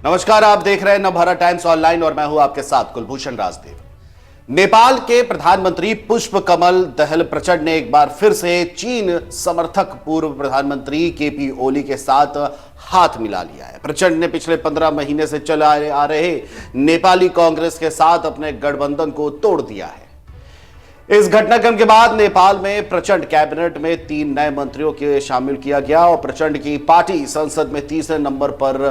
नमस्कार, आप देख रहे हैं नवभारत टाइम्स ऑनलाइन और मैं हूं आपके साथ कुलभूषण राजदेव। नेपाल के प्रधानमंत्री पुष्प कमल दहल प्रचंड ने एक बार फिर से चीन समर्थक पूर्व प्रधानमंत्री केपी ओली के साथ हाथ मिला लिया है। प्रचंड ने पिछले 15 महीने से चले आ रहे नेपाली कांग्रेस के साथ अपने गठबंधन को तोड़ दिया है। इस घटनाक्रम के बाद नेपाल में प्रचंड कैबिनेट में 3 नए मंत्रियों के शामिल किया गया और प्रचंड की पार्टी संसद में तीसरे नंबर पर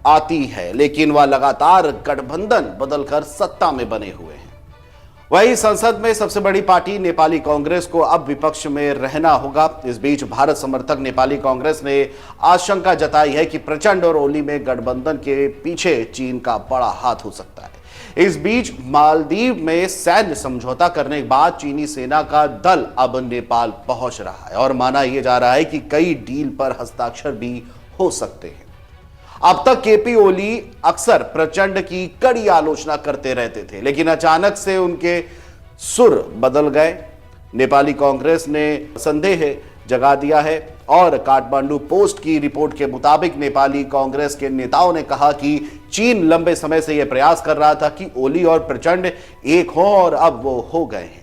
आती है, लेकिन वह लगातार गठबंधन बदलकर सत्ता में बने हुए हैं। वही संसद में सबसे बड़ी पार्टी नेपाली कांग्रेस को अब विपक्ष में रहना होगा। इस बीच भारत समर्थक नेपाली कांग्रेस ने आशंका जताई है कि प्रचंड और ओली में गठबंधन के पीछे चीन का बड़ा हाथ हो सकता है। इस बीच मालदीव में सैन्य समझौता करने के बाद चीनी सेना का दल अब नेपाल पहुंच रहा है और माना यह जा रहा है कि कई डील पर हस्ताक्षर भी हो सकते हैं। अब तक केपी ओली अक्सर प्रचंड की कड़ी आलोचना करते रहते थे, लेकिन अचानक से उनके सुर बदल गए। नेपाली कांग्रेस ने संदेह जगा दिया है और काठमांडू पोस्ट की रिपोर्ट के मुताबिक नेपाली कांग्रेस के नेताओं ने कहा कि चीन लंबे समय से यह प्रयास कर रहा था कि ओली और प्रचंड एक हो और अब वो हो गए हैं।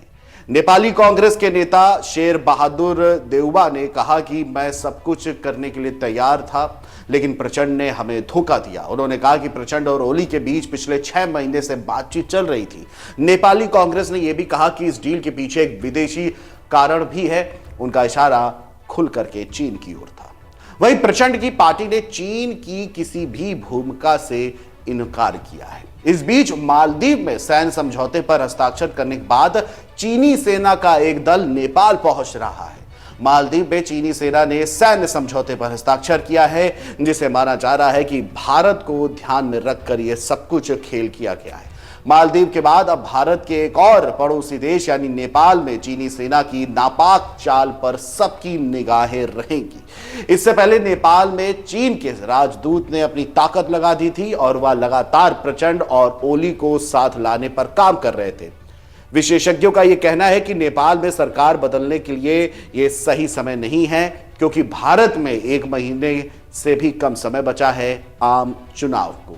नेपाली कांग्रेस के नेता शेर बहादुर देउबा ने कहा कि मैं सब कुछ करने के लिए तैयार था, लेकिन प्रचंड ने हमें धोखा दिया। उन्होंने कहा कि प्रचंड और ओली के बीच पिछले 6 महीने से बातचीत चल रही थी। नेपाली कांग्रेस ने यह भी कहा कि इस डील के पीछे एक विदेशी कारण भी है। उनका इशारा खुल करके चीन की ओर था। वहीं प्रचंड की पार्टी ने चीन की किसी भी भूमिका से इनकार किया है। इस बीच मालदीव में सैन्य समझौते पर हस्ताक्षर करने के बाद चीनी सेना का एक दल नेपाल पहुंच रहा है। मालदीव में चीनी सेना ने सैन्य समझौते पर हस्ताक्षर किया है, जिसे माना जा रहा है कि भारत को ध्यान में रखकर यह सब कुछ खेल किया गया है। मालदीव के बाद अब भारत के एक और पड़ोसी देश यानी नेपाल में चीनी सेना की नापाक चाल पर सबकी निगाहें रहेंगी। इससे पहले नेपाल में चीन के राजदूत ने अपनी ताकत लगा दी थी और वह लगातार प्रचंड और ओली को साथ लाने पर काम कर रहे थे। विशेषज्ञों का यह कहना है कि नेपाल में सरकार बदलने के लिए यह सही समय नहीं है, क्योंकि भारत में 1 महीने से भी कम समय बचा है आम चुनाव को।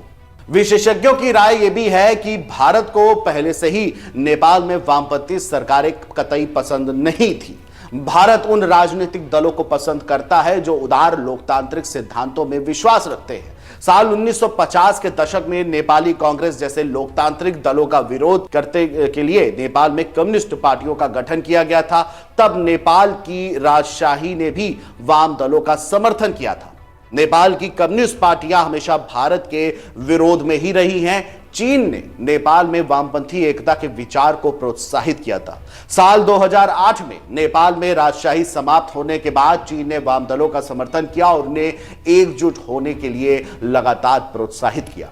विशेषज्ञों की राय यह भी है कि भारत को पहले से ही नेपाल में वामपंथी सरकारें कतई पसंद नहीं थी। भारत उन राजनीतिक दलों को पसंद करता है जो उदार लोकतांत्रिक सिद्धांतों में विश्वास रखते हैं। साल 1950 के दशक में नेपाली कांग्रेस जैसे लोकतांत्रिक दलों का विरोध करते के लिए नेपाल में कम्युनिस्ट पार्टियों का गठन किया गया था। तब नेपाल की राजशाही ने भी वाम दलों का समर्थन किया था। नेपाल की कम्युनिस्ट पार्टियां हमेशा भारत के विरोध में ही रही हैं। चीन ने नेपाल में वामपंथी एकता के विचार को प्रोत्साहित किया था। साल 2008 में नेपाल में राजशाही समाप्त होने के बाद चीन ने वाम दलों का समर्थन किया और उन्हें एकजुट होने के लिए लगातार प्रोत्साहित किया।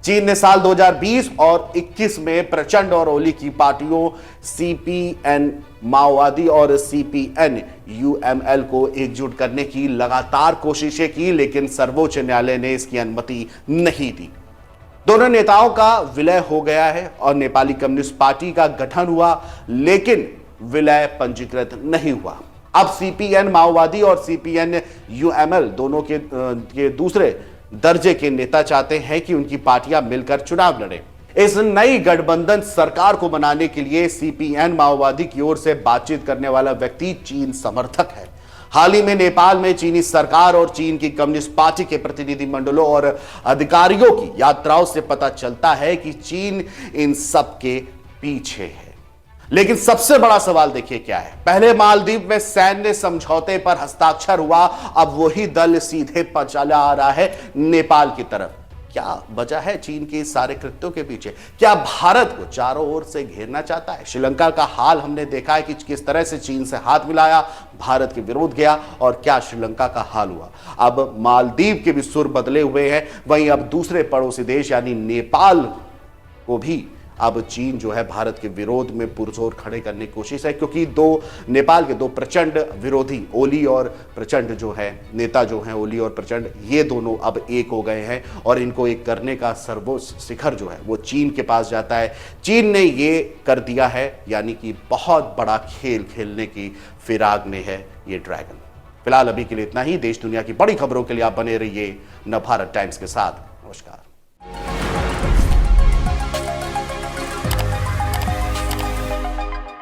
चीन ने साल 2020 और 21 में प्रचंड और ओली की पार्टियों सीपीएन माओवादी और सीपीएन यूएमएल को एकजुट करने की लगातार कोशिशें की, लेकिन सर्वोच्च न्यायालय ने इसकी अनुमति नहीं दी। दोनों नेताओं का विलय हो गया है और नेपाली कम्युनिस्ट पार्टी का गठन हुआ, लेकिन विलय पंजीकृत नहीं हुआ। अब सीपीएन माओवादी और सीपीएन यूएमएल दोनों के दूसरे दर्जे के नेता चाहते हैं कि उनकी पार्टियां मिलकर चुनाव लड़ें। इस नई गठबंधन सरकार को बनाने के लिए सीपीएन माओवादी की ओर से बातचीत करने वाला व्यक्ति चीन समर्थक है। हाल ही में नेपाल में चीनी सरकार और चीन की कम्युनिस्ट पार्टी के प्रतिनिधिमंडलों और अधिकारियों की यात्राओं से पता चलता है कि चीन इन सब के पीछे है। लेकिन सबसे बड़ा सवाल देखिए क्या है। पहले मालदीव में सैन्य समझौते पर हस्ताक्षर हुआ, अब वही दल सीधे चला आ रहा है नेपाल की तरफ। क्या वजह है चीन के सारे कृत्यों के पीछे? क्या भारत को चारों ओर से घेरना चाहता है? श्रीलंका का हाल हमने देखा है कि किस तरह से चीन से हाथ मिलाया, भारत के विरोध गया और क्या श्रीलंका का हाल हुआ। अब मालदीव के भी सुर बदले हुए हैं। वहीं अब दूसरे पड़ोसी देश यानी नेपाल को भी अब चीन जो है भारत के विरोध में पुरजोर खड़े करने की कोशिश है, क्योंकि नेपाल के 2 प्रचंड विरोधी ओली और प्रचंड जो है नेता जो हैं ओली और प्रचंड, ये दोनों अब एक हो गए हैं और इनको एक करने का सर्वोच्च शिखर जो है वो चीन के पास जाता है। चीन ने ये कर दिया है, यानी कि बहुत बड़ा खेल खेलने की फिराक में है ये ड्रैगन। फिलहाल अभी के लिए इतना ही। देश दुनिया की बड़ी खबरों के लिए आप बने रहिए नवभारत टाइम्स के साथ। नमस्कार।